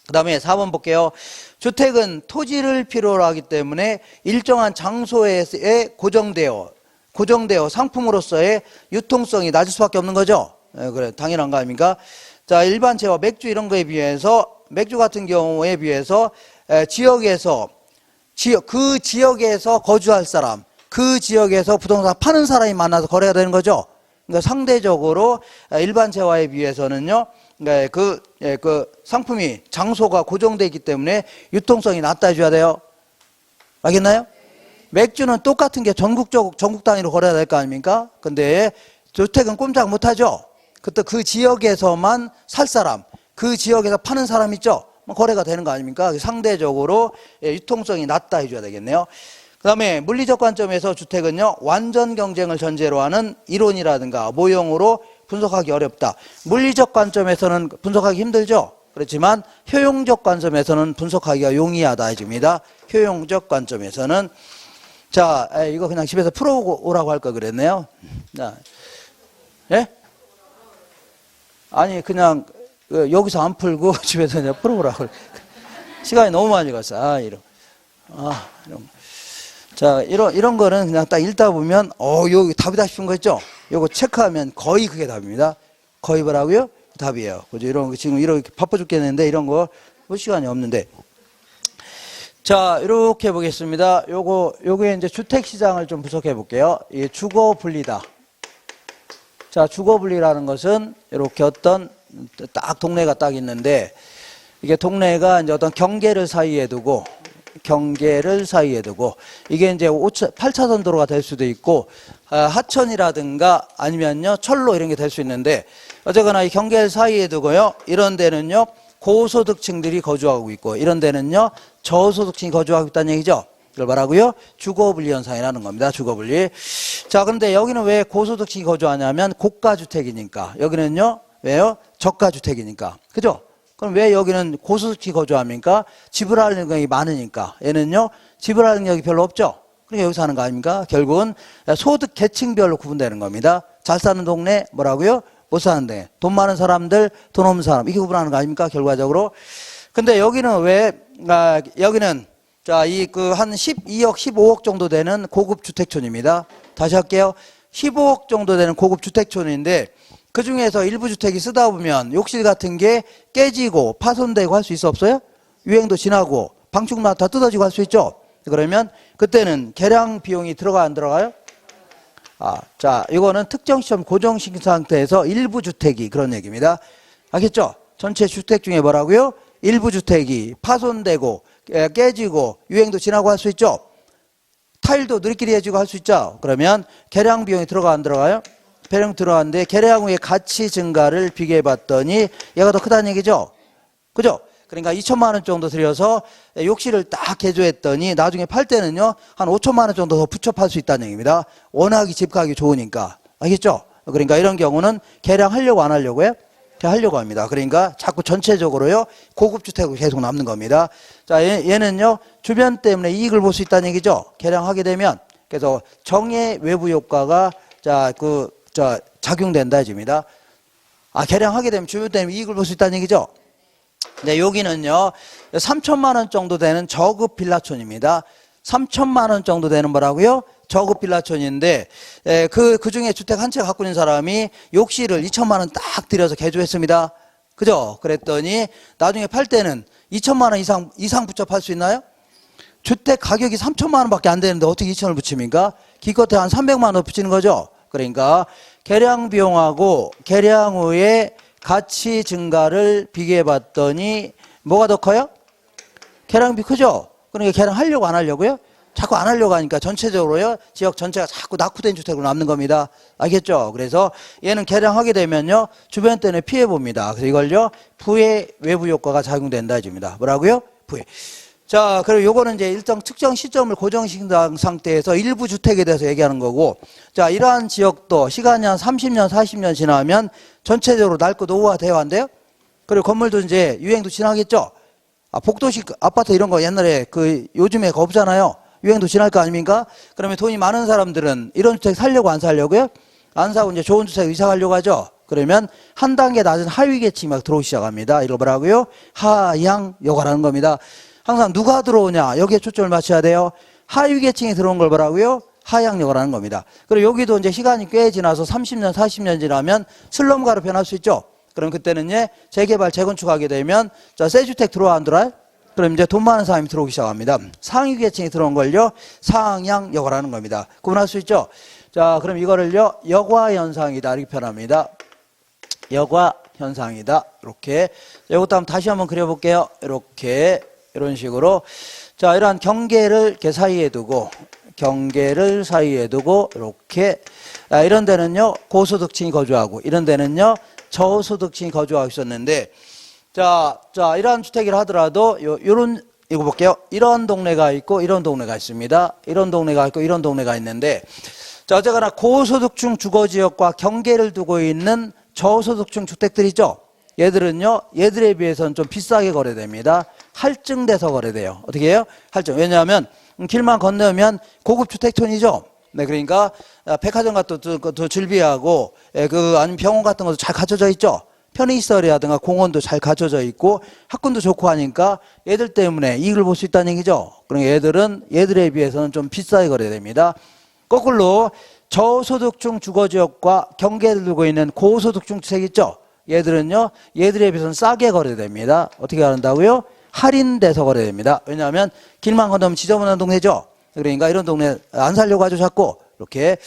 그 다음에 4번 볼게요. 주택은 토지를 필요로 하기 때문에 일정한 장소에 고정되어 상품으로서의 유통성이 낮을 수밖에 없는 거죠. 그래, 당연한 거 아닙니까? 자, 일반 재화, 맥주 이런 거에 비해서, 맥주 같은 경우에 비해서 그 지역에서 거주할 사람, 그 지역에서 부동산 파는 사람이 많아서 거래가 되는 거죠. 그러니까 상대적으로 일반 재화에 비해서는요, 그 상품이 장소가 고정되어 있기 때문에 유통성이 낮다 해줘야 돼요. 알겠나요? 맥주는 똑같은 게 전국 단위로 거래가 될 거 아닙니까? 근데 주택은 꼼짝 못 하죠. 그때 그 지역에서만 살 사람, 그 지역에서 파는 사람 있죠? 거래가 되는 거 아닙니까? 상대적으로 유통성이 낮다 해줘야 되겠네요. 그 다음에 물리적 관점에서 주택은요, 완전 경쟁을 전제로 하는 이론이라든가 모형으로 분석하기 어렵다. 물리적 관점에서는 분석하기 힘들죠. 그렇지만 효용적 관점에서는 분석하기가 용이하다 해줍니다. 효용적 관점에서는. 자, 이거 그냥 집에서 풀어오라고 할 걸 그랬네요. 자, 예? 아니, 그냥 여기서 안 풀고 집에서 그냥 풀어오라고. 시간이 너무 많이 갔어. 이런. 자, 이런 거는 그냥 딱 읽다 보면, 여기 답이다 싶은 거 있죠? 요거 체크하면 거의 그게 답입니다. 거의 뭐라고요? 답이에요. 그죠? 이런 거 지금 이렇게 바빠 죽겠는데 이런 거 볼 시간이 없는데. 자, 이렇게 보겠습니다. 요게 이제 주택시장을 좀 분석해 볼게요. 이게 주거 분리다. 자, 주거 분리라는 것은 이렇게 어떤 딱 동네가 딱 있는데 이게 동네가 이제 어떤 경계를 사이에 두고 이게 이제 8차선 도로가 될 수도 있고 하천이라든가 아니면요 철로 이런 게 될 수 있는데 어쨌거나 이 경계 사이에 두고요 이런 데는요 고소득층들이 거주하고 있고 이런 데는요 저소득층이 거주하고 있다는 얘기죠. 이걸 말하고요 주거분리 현상이라는 겁니다. 주거분리. 자, 그런데 여기는 왜 고소득층이 거주하냐면 고가주택이니까. 여기는요 왜요? 저가주택이니까. 그죠? 그럼 왜 여기는 고소득층이 거주합니까? 지불할 능력이 많으니까. 얘는요 지불할 능력이 별로 없죠. 그러니까 여기 사는 거 아닙니까? 결국은 소득 계층별로 구분되는 겁니다. 잘 사는 동네 뭐라고요? 못 사는 동네. 돈 많은 사람들, 돈 없는 사람. 이게 구분하는 거 아닙니까? 결과적으로. 근데 여기는 왜 여기는 자, 한 12억, 15억 정도 되는 고급 주택촌입니다. 다시 할게요. 15억 정도 되는 고급 주택촌인데 그 중에서 일부 주택이 쓰다 보면 욕실 같은 게 깨지고 파손되고 할 수 있어 없어요? 유행도 지나고 방충망 다 뜯어지고 할 수 있죠? 그러면 그때는 개량 비용이 들어가 안 들어가요? 자, 이거는 특정 시점 고정식 상태에서 일부 주택이 그런 얘기입니다. 알겠죠? 전체 주택 중에 뭐라고요? 일부 주택이 파손되고 깨지고 유행도 지나고 할 수 있죠? 타일도 누리끼리 해주고 할 수 있죠? 그러면 개량 비용이 들어가 안 들어가요? 배령 들어갔는데 개량 후에 가치 증가를 비교해 봤더니 얘가 더 크다는 얘기죠. 그죠? 그러니까 2천만 원 정도 들여서 욕실을 딱 개조했더니 나중에 팔 때는요 한 5천만 원 정도 더 붙여 팔 수 있다는 얘기입니다. 워낙 집 가격이 좋으니까. 알겠죠? 그러니까 이런 경우는 개량하려고 안 하려고요? 하려고 합니다. 그러니까 자꾸 전체적으로요 고급 주택으로 계속 남는 겁니다. 자, 얘는요 주변 때문에 이익을 볼 수 있다는 얘기죠. 개량하게 되면. 그래서 정의 외부 효과가 작용된다 해줍니다. 개량하게 되면 주변 때문에 이익을 볼 수 있다는 얘기죠. 네, 여기는요 3천만 원 정도 되는 저급 빌라촌입니다. 3천만 원 정도 되는 거라고요? 저급 빌라촌인데 그 중에 주택 한 채 갖고 있는 사람이 욕실을 2천만 원 딱 들여서 개조했습니다. 그죠? 그랬더니 나중에 팔 때는 2천만 원 이상 붙여 팔 수 있나요? 주택 가격이 3천만 원밖에 안 되는데 어떻게 2천을 붙입니까? 기껏해 한 300만 원 붙이는 거죠. 그러니까 개량 비용하고 개량 후에 가치 증가를 비교해 봤더니 뭐가 더 커요? 개량비 크죠? 그러니까 개량하려고 안 하려고요? 자꾸 안 하려고 하니까 전체적으로요, 지역 전체가 자꾸 낙후된 주택으로 남는 겁니다. 알겠죠? 그래서 얘는 개량하게 되면요, 주변 때문에 피해봅니다. 그래서 이걸요, 부의 외부 효과가 작용된다 해줍니다. 뭐라고요? 부의. 자, 그리고 요거는 이제 일정 특정 시점을 고정시킨 상태에서 일부 주택에 대해서 얘기하는 거고, 자, 이러한 지역도 시간이 한 30년, 40년 지나면 전체적으로 낡고 노후화되어 한대요. 그리고 건물도 이제 유행도 지나겠죠? 복도식 아파트 이런 거 옛날에 요즘에 없잖아요. 유행도 지날 거 아닙니까? 그러면 돈이 많은 사람들은 이런 주택 살려고 안 살려고요? 안 사고 이제 좋은 주택 이사 가려고 하죠? 그러면 한 단계 낮은 하위 계층이 막 들어오기 시작합니다. 이거 뭐라고요? 하향 여가라는 겁니다. 항상 누가 들어오냐? 여기에 초점을 맞춰야 돼요. 하위 계층이 들어온 걸 뭐라고요? 하향 여가라는 겁니다. 그리고 여기도 이제 시간이 꽤 지나서 30년, 40년 지나면 슬럼가로 변할 수 있죠? 그럼 그때는 이제 재개발, 재건축하게 되면 자, 새 주택 들어와 안 들어와요? 그럼 이제 돈 많은 사람이 들어오기 시작합니다. 상위 계층이 들어온 걸요, 상향 여가라는 겁니다. 구분할 수 있죠? 자, 그럼 이거를요, 여과 현상이다. 이렇게 표현합니다. 여과 현상이다. 이렇게. 이것도 한번 다시 한번 그려볼게요. 이렇게. 이런 식으로. 자, 이러한 경계를 이렇게 사이에 두고, 경계를 사이에 두고, 이렇게. 이런 데는요, 고소득층이 거주하고, 이런 데는요, 저소득층이 거주하고 있었는데, 자, 이러한 주택이라 하더라도, 이거 볼게요. 이런 동네가 있고, 이런 동네가 있습니다. 이런 동네가 있고, 이런 동네가 있는데, 자, 어쨌거나 고소득층 주거지역과 경계를 두고 있는 저소득층 주택들이죠. 얘들은요, 얘들에 비해서는 좀 비싸게 거래됩니다. 할증돼서 거래돼요. 어떻게 해요? 할증. 왜냐하면, 길만 건너면 고급 주택촌이죠. 네, 그러니까, 백화점 같은 것도 즐비하고, 아니면 병원 같은 것도 잘 갖춰져 있죠. 편의시설이라든가 공원도 잘 갖춰져 있고 학군도 좋고 하니까 얘들 때문에 이익을 볼 수 있다는 얘기죠. 그러니까 얘들에 비해서는 좀 비싸게 거래됩니다. 거꾸로 저소득층 주거지역과 경계를 두고 있는 고소득층 주택 있죠. 얘들은요, 얘들에 비해서는 싸게 거래됩니다. 어떻게 한다고요? 할인돼서 거래됩니다. 왜냐하면 길만 건너면 지저분한 동네죠. 그러니까 이런 동네 안 살려고 하죠, 자꾸. 이렇게.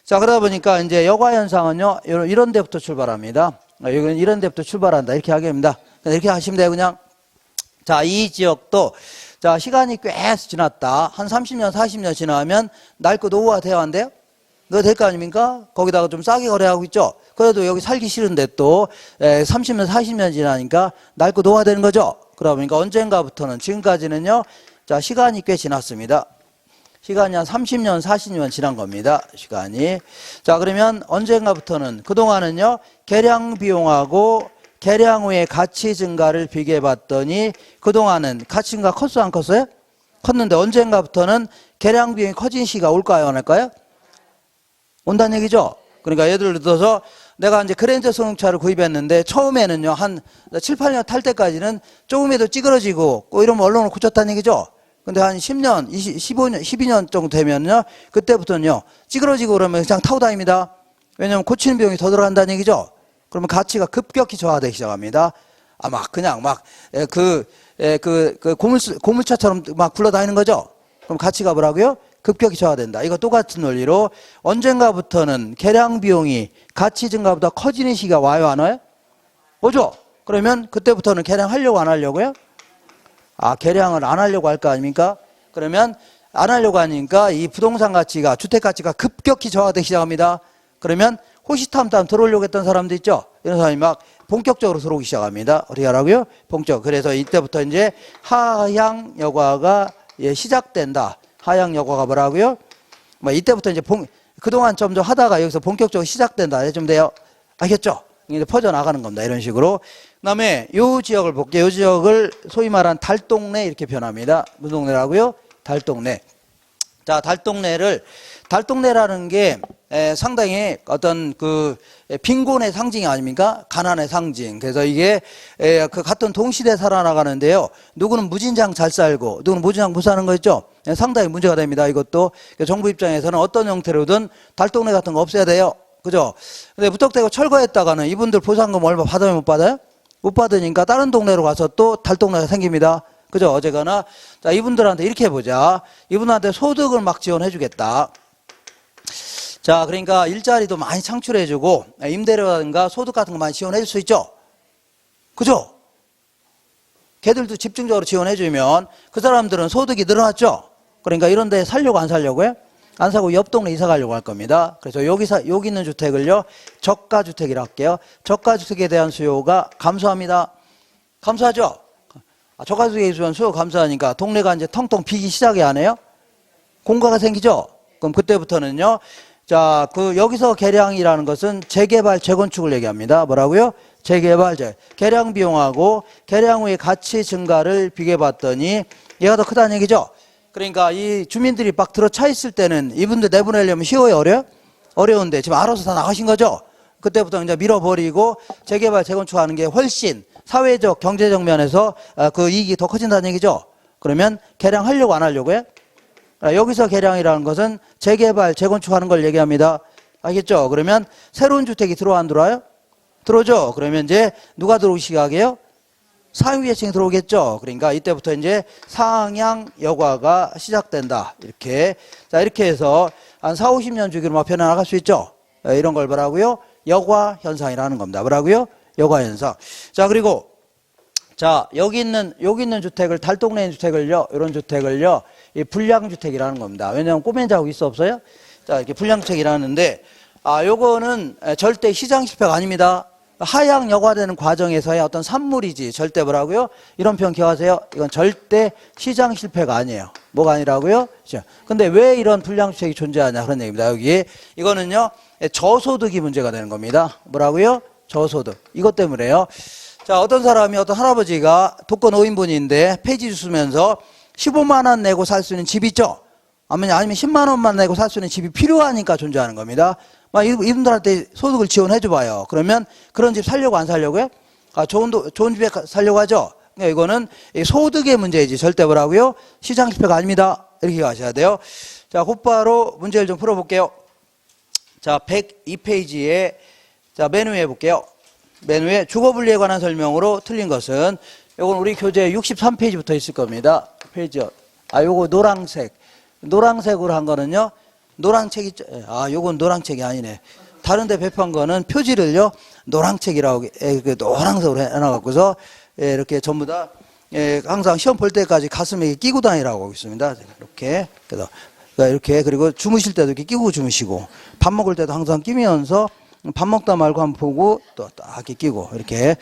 자, 그러다 보니까 이제 여과 현상은요, 이런 데부터 출발합니다. 여기는 이런 데부터 출발한다. 이렇게 하게 됩니다. 이렇게 하시면 돼요, 그냥. 자, 이 지역도, 자, 시간이 꽤 지났다. 한 30년, 40년 지나면 낡고 노후화 되어 한대요? 그거 될 거 아닙니까? 거기다가 좀 싸게 거래하고 있죠? 그래도 여기 살기 싫은데 또 30년, 40년 지나니까 낡고 노후화 되는 거죠? 그러다 보니까 언젠가부터는 지금까지는요, 자, 시간이 꽤 지났습니다. 시간이 한 30년, 40년 지난 겁니다. 시간이. 자, 그러면 언젠가부터는 그동안은요, 개량 비용하고 개량 후의 가치 증가를 비교해 봤더니 그동안은 가치 증가 컸어, 안 컸어요? 컸는데 언젠가부터는 개량 비용이 커진 시기가 올까요, 안 할까요? 온다는 얘기죠? 그러니까 예를 들어서 내가 이제 그랜저 승용차를 구입했는데 처음에는요, 한 7, 8년 탈 때까지는 조금이라도 찌그러지고 이러면 언론을 고쳤다는 얘기죠? 근데 한 10년, 15년, 12년 정도 되면요, 그때부터는요, 찌그러지고 그러면 그냥 타고 다닙니다. 왜냐면 고치는 비용이 더 들어간다는 얘기죠? 그러면 가치가 급격히 저하되기 시작합니다. 그냥 고물차처럼 막 굴러다니는 거죠? 그럼 가치가 뭐라고요? 급격히 저하된다. 이거 똑같은 논리로 언젠가부터는 개량 비용이 가치 증가보다 커지는 시기가 와요, 안 와요? 오죠? 그러면 그때부터는 개량하려고 안 하려고요? 개량을 안 하려고 할 거 아닙니까? 그러면 안 하려고 하니까 이 부동산 가치가, 주택 가치가 급격히 저하되기 시작합니다. 그러면 호시탐탐 들어오려고 했던 사람도 있죠? 이런 사람이 막 본격적으로 들어오기 시작합니다. 어떻게 하라고요? 그래서 이때부터 이제 하향 여과가 시작된다. 하향 여과가 뭐라고요? 이때부터 이제 그동안 점점 하다가 여기서 본격적으로 시작된다. 해주면 돼요. 알겠죠? 이제 퍼져나가는 겁니다. 이런 식으로. 그 다음에 요 지역을 볼게요. 요 지역을 소위 말한 달동네 이렇게 표현합니다. 무슨 동네라고요? 달동네. 자, 달동네라는 게 상당히 어떤 그 빈곤의 상징이 아닙니까? 가난의 상징. 그래서 이게 그 같은 동시대에 살아나가는데요. 누구는 무진장 잘 살고 누구는 무진장 못 사는 거 있죠? 상당히 문제가 됩니다. 이것도 정부 입장에서는 어떤 형태로든 달동네 같은 거 없애야 돼요. 그죠? 근데 무턱대고 철거했다가는 이분들 보상금 얼마 받아요, 못 받아요? 못 받으니까 다른 동네로 가서 또 달동네가 생깁니다. 그죠? 어제거나 자, 이분들한테 이렇게 해보자. 이분한테 소득을 막 지원해 주겠다. 자, 그러니까 일자리도 많이 창출해주고 임대료라든가 소득 같은 거 많이 지원해줄 수 있죠. 그죠? 걔들도 집중적으로 지원해주면 그 사람들은 소득이 늘어났죠. 그러니까 이런 데 살려고 안 살려고요? 안 사고 옆 동네 이사 가려고 할 겁니다. 그래서 여기 있는 주택을요, 저가주택이라 할게요. 저가주택에 대한 수요가 감소합니다. 감소하죠? 저가주택에 대한 수요 감소하니까 동네가 이제 텅텅 비기 시작이 안 해요? 공가가 생기죠? 그럼 그때부터는요, 자, 여기서 개량이라는 것은 재개발, 재건축을 얘기합니다. 뭐라고요? 재개발, 개량 비용하고 개량 후의 가치 증가를 비교해봤더니 얘가 더 크다는 얘기죠. 그러니까 이 주민들이 막 들어차 있을 때는 이분들 내보내려면 쉬워요, 어려요? 어려운데 지금 알아서 다 나가신 거죠. 그때부터 이제 밀어버리고 재개발, 재건축하는 게 훨씬 사회적, 경제적 면에서 그 이익이 더 커진다는 얘기죠. 그러면 개량하려고 안 하려고요? 여기서 개량이라는 것은 재개발, 재건축하는 걸 얘기합니다. 알겠죠? 그러면 새로운 주택이 들어와 안 들어와요? 들어오죠? 그러면 이제 누가 들어오기 시작해요? 상위계층이 들어오겠죠? 그러니까 이때부터 이제 상향 여과가 시작된다. 이렇게. 자, 이렇게 해서 한 4, 50년 주기로 막 변해나갈 수 있죠? 이런 걸 뭐라고요? 여과 현상이라는 겁니다. 뭐라고요? 여과 현상. 자, 그리고 자, 여기 있는 주택을, 달동네 주택을요, 이런 주택을요, 이 불량주택이라는 겁니다. 왜냐하면 꼬맨 자국 있어 없어요? 자, 이렇게 불량주택이라는데, 요거는 절대 시장 실패가 아닙니다. 하향 여과되는 과정에서의 어떤 산물이지, 절대 뭐라고요? 이런 표현 기억하세요? 이건 절대 시장 실패가 아니에요. 뭐가 아니라고요? 근데 왜 이런 불량주택이 존재하냐, 그런 얘기입니다. 여기. 이거는요, 저소득이 문제가 되는 겁니다. 뭐라고요? 저소득. 이것 때문에요. 자, 어떤 사람이, 어떤 할아버지가 독거 5인분인데 폐지 주스면서 15만 원 내고 살 수 있는 집 있죠? 아니면 10만 원만 내고 살 수 있는 집이 필요하니까 존재하는 겁니다. 막 이분들한테 소득을 지원해 줘봐요. 그러면 그런 집 살려고 안 살려고요? 좋은 집에 살려고 하죠? 그러니까 이거는 소득의 문제이지 절대 뭐라고요? 시장 실패가 아닙니다. 이렇게 가셔야 돼요. 자, 곧바로 문제를 좀 풀어볼게요. 자, 102페이지에 자, 맨 위에 볼게요. 맨 위에 주거분리에 관한 설명으로 틀린 것은 이건 우리 교재 63페이지부터 있을 겁니다. 페이지요. 요거 노란색으로 한 거는요. 노란책 있죠. 요건 노란책이 아니네. 다른 데 배포한 거는 표지를요. 노란책이라고 노란색으로 해놔갖고서 이렇게 전부 다 항상 시험 볼 때까지 가슴에 끼고 다니라고 하고 있습니다. 이렇게. 그래서 이렇게 그리고 주무실 때도 이렇게 끼고 주무시고 밥 먹을 때도 항상 끼면서 밥 먹다 말고 한번 보고 또 딱 이렇게 끼고 이렇게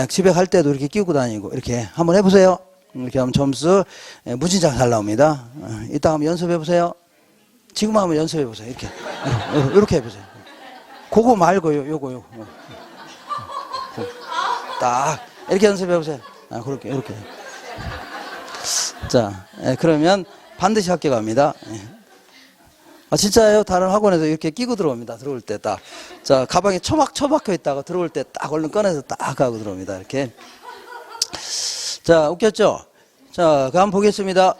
집에 갈 때도 이렇게 끼고 다니고 이렇게 한번 해보세요. 이렇게 하면 점수 무진장 잘 나옵니다. 이따 한번 연습해 보세요. 지금 한번 연습해 보세요. 이렇게 해보세요. 그거 말고요. 요거. 딱 이렇게 연습해 보세요. 그렇게 이렇게. 자, 그러면 반드시 합격합니다. 진짜예요? 다른 학원에서 이렇게 끼고 들어옵니다. 들어올 때 딱. 자, 가방에 처박혀 있다가 들어올 때 딱 얼른 꺼내서 딱 하고 들어옵니다. 이렇게. 자, 웃겼죠? 자, 한번 보겠습니다.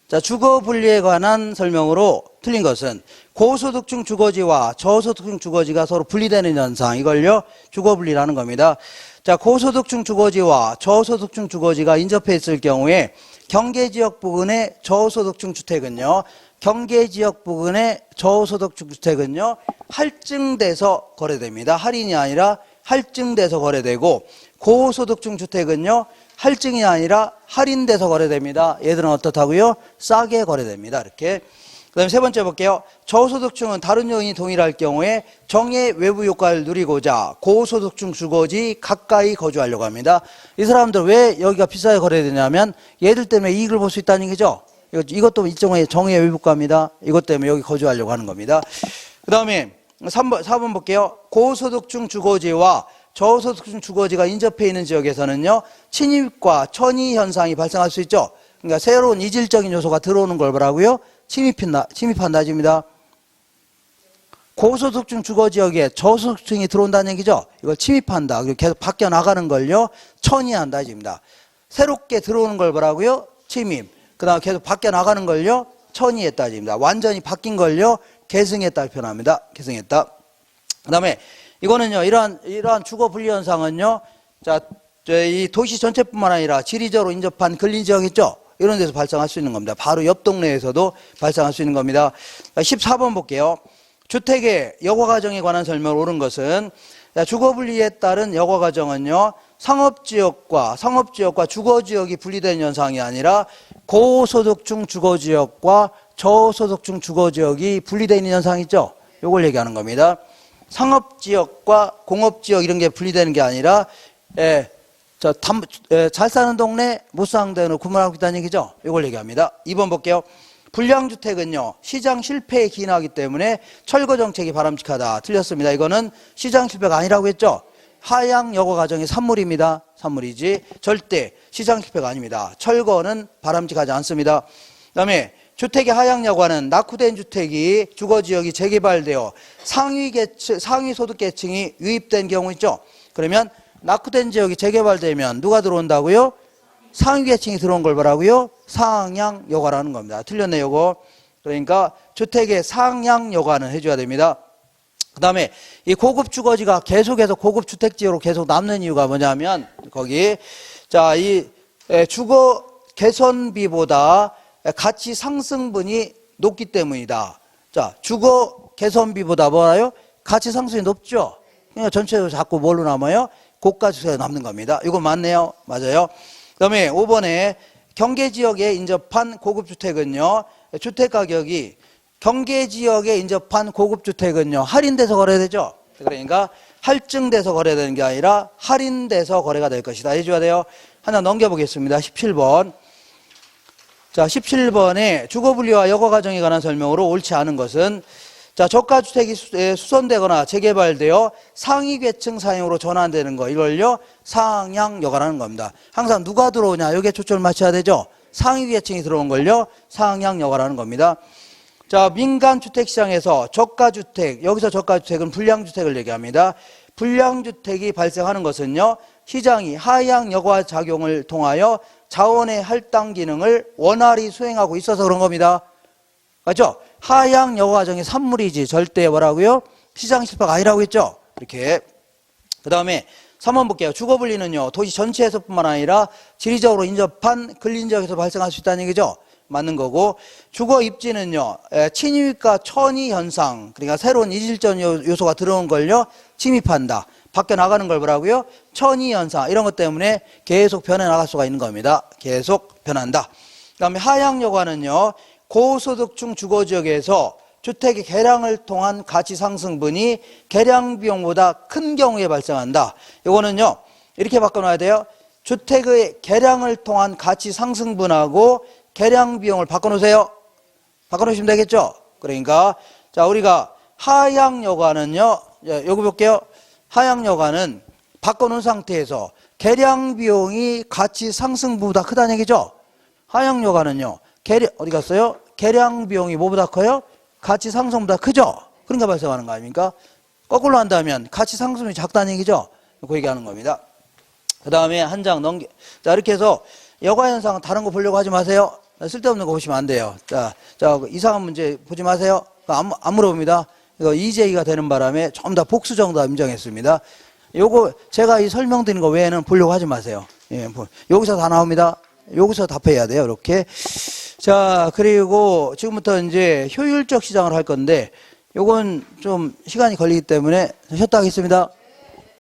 자, 주거 분리에 관한 설명으로 틀린 것은 고소득층 주거지와 저소득층 주거지가 서로 분리되는 현상. 이걸요, 주거 분리라는 겁니다. 자, 고소득층 주거지와 저소득층 주거지가 인접해 있을 경우에 경계지역 부근의 저소득층 주택은요, 경계지역 부근의 저소득층 주택은요, 할증돼서 거래됩니다. 할인이 아니라 할증돼서 거래되고, 고소득층 주택은요, 할증이 아니라 할인돼서 거래됩니다. 얘들은 어떻다고요? 싸게 거래됩니다. 이렇게. 그 다음에 세 번째 볼게요. 저소득층은 다른 요인이 동일할 경우에 정의 외부 효과를 누리고자 고소득층 주거지 가까이 거주하려고 합니다. 이 사람들 왜 여기가 비싸게 거래되냐면 얘들 때문에 이익을 볼 수 있다는 얘기죠. 이것도 일종의 정의 외부 효과입니다. 이것 때문에 여기 거주하려고 하는 겁니다. 그 다음에 4번 볼게요. 고소득층 주거지와 저소득층 주거지가 인접해 있는 지역에서는요, 침입과 천의 현상이 발생할 수 있죠. 그러니까 새로운 이질적인 요소가 들어오는 걸 뭐라고요? 침입한 낮입니다. 고소득층 주거지역에 저소득층이 들어온다는 얘기죠. 이걸 침입한다. 그리고 계속 바뀌어 나가는 걸요. 천이한다. 이입니다. 새롭게 들어오는 걸 뭐라고요? 침입. 그 다음에 계속 바뀌어 나가는 걸요. 천이했다. 이입니다. 완전히 바뀐 걸요. 계승했다. 표현합니다. 계승했다. 그 다음에 이거는요. 이러한 주거 분리 현상은요. 자, 이 도시 전체뿐만 아니라 지리적으로 인접한 근린지역 있죠. 이런 데서 발생할 수 있는 겁니다. 바로 옆 동네에서도 발생할 수 있는 겁니다. 14번 볼게요. 주택의 여과과정에 관한 설명을 옳은 것은 주거분리에 따른 여과과정은요. 상업지역과 주거지역이 분리된 현상이 아니라 고소득층 주거지역과 저소득층 주거지역이 분리되어 있는 현상이죠. 이걸 얘기하는 겁니다. 상업지역과 공업지역 이런 게 분리되는 게 아니라 잘 사는 동네 못 사는 데는 구분하고 있다는 얘기죠. 이걸 얘기합니다. 2번 볼게요. 불량주택은요. 시장 실패에 기인하기 때문에 철거 정책이 바람직하다. 틀렸습니다. 이거는 시장 실패가 아니라고 했죠. 하향 여과 과정의 산물입니다. 산물이지 절대 시장 실패가 아닙니다. 철거는 바람직하지 않습니다. 그 다음에 주택의 하향 여과는 낙후된 주택이 주거지역이 재개발되어 상위 소득계층이 유입된 경우 있죠. 그러면 낙후된 지역이 재개발되면 누가 들어온다고요? 상위계층이 들어온 걸 뭐라고요? 상향 여과라는 겁니다. 틀렸네 요거. 그러니까 주택의 상향 여과는 해줘야 됩니다. 그 다음에 이 고급 주거지가 계속해서 고급 주택지역으로 계속 남는 이유가 뭐냐면 거기 자, 이 주거 개선비보다 가치 상승분이 높기 때문이다. 자, 주거 개선비보다 뭐라요? 가치 상승이 높죠. 그러니까 전체적으로 자꾸 뭘로 남아요? 고가 주택이 남는 겁니다. 이거 맞네요. 맞아요. 그 다음에 5번에 경계지역에 인접한 고급주택은요. 주택가격이 경계지역에 인접한 고급주택은요. 할인돼서 거래되죠. 그러니까 할증돼서 거래되는 게 아니라 할인돼서 거래가 될 것이다. 해줘야 돼요. 하나 넘겨보겠습니다. 17번. 자, 17번에 주거분리와 여과과정에 관한 설명으로 옳지 않은 것은 자, 저가주택이 수선되거나 재개발되어 상위계층 사용으로 전환되는 거 이걸요 상향 여과라는 겁니다. 항상 누가 들어오냐 여기에 초점을 맞춰야 되죠. 상위계층이 들어온 걸요 상향 여과라는 겁니다. 자, 민간 주택시장에서 저가주택, 여기서 저가주택은 불량주택을 얘기합니다. 불량주택이 발생하는 것은요 시장이 하향 여과 작용을 통하여 자원의 할당 기능을 원활히 수행하고 있어서 그런 겁니다. 맞죠? 하향 여과 과정의 산물이지 절대 뭐라고요? 시장 실패가 아니라고 했죠? 이렇게. 그 다음에 3번 볼게요. 주거분리는요 도시 전체에서뿐만 아니라 지리적으로 인접한 근린지역에서 발생할 수 있다는 얘기죠. 맞는 거고, 주거 입지는요 친유가 천이 현상, 그러니까 새로운 이질적 요소가 들어온 걸요 침입한다. 바뀌어 나가는 걸 뭐라고요? 천이 현상 이런 것 때문에 계속 변해 나갈 수가 있는 겁니다. 계속 변한다. 그 다음에 하향 여과는요 고소득층 주거지역에서 주택의 개량을 통한 가치 상승분이 개량 비용보다 큰 경우에 발생한다. 이거는요 이렇게 바꿔놔야 돼요. 주택의 개량을 통한 가치 상승분하고 개량 비용을 바꿔놓으세요. 바꿔놓으시면 되겠죠. 그러니까 자, 우리가 하향 여과는요 여기 볼게요. 하향 여과는 바꿔놓은 상태에서 개량 비용이 가치 상승분보다 크다는 얘기죠. 하향 여과는요 어디 갔어요? 개량 비용이 뭐보다 커요? 가치 상승보다 크죠? 그러니까 발생하는 거 아닙니까? 거꾸로 한다면 가치 상승이 작다는 얘기죠? 그 얘기하는 겁니다. 그 다음에 한 장 넘겨. 자, 이렇게 해서 여과현상 다른 거 보려고 하지 마세요. 쓸데없는 거 보시면 안 돼요. 자, 이상한 문제 보지 마세요. 안 물어봅니다. 이거 EJ가 되는 바람에 좀 더 복수 정답 인정했습니다. 요거 제가 이 설명드린 거 외에는 보려고 하지 마세요. 예, 여기서 다 나옵니다. 여기서 답해야 돼요. 이렇게. 자, 그리고 지금부터 이제 효율적 시장을 할 건데 요건 좀 시간이 걸리기 때문에 쉬었다 하겠습니다.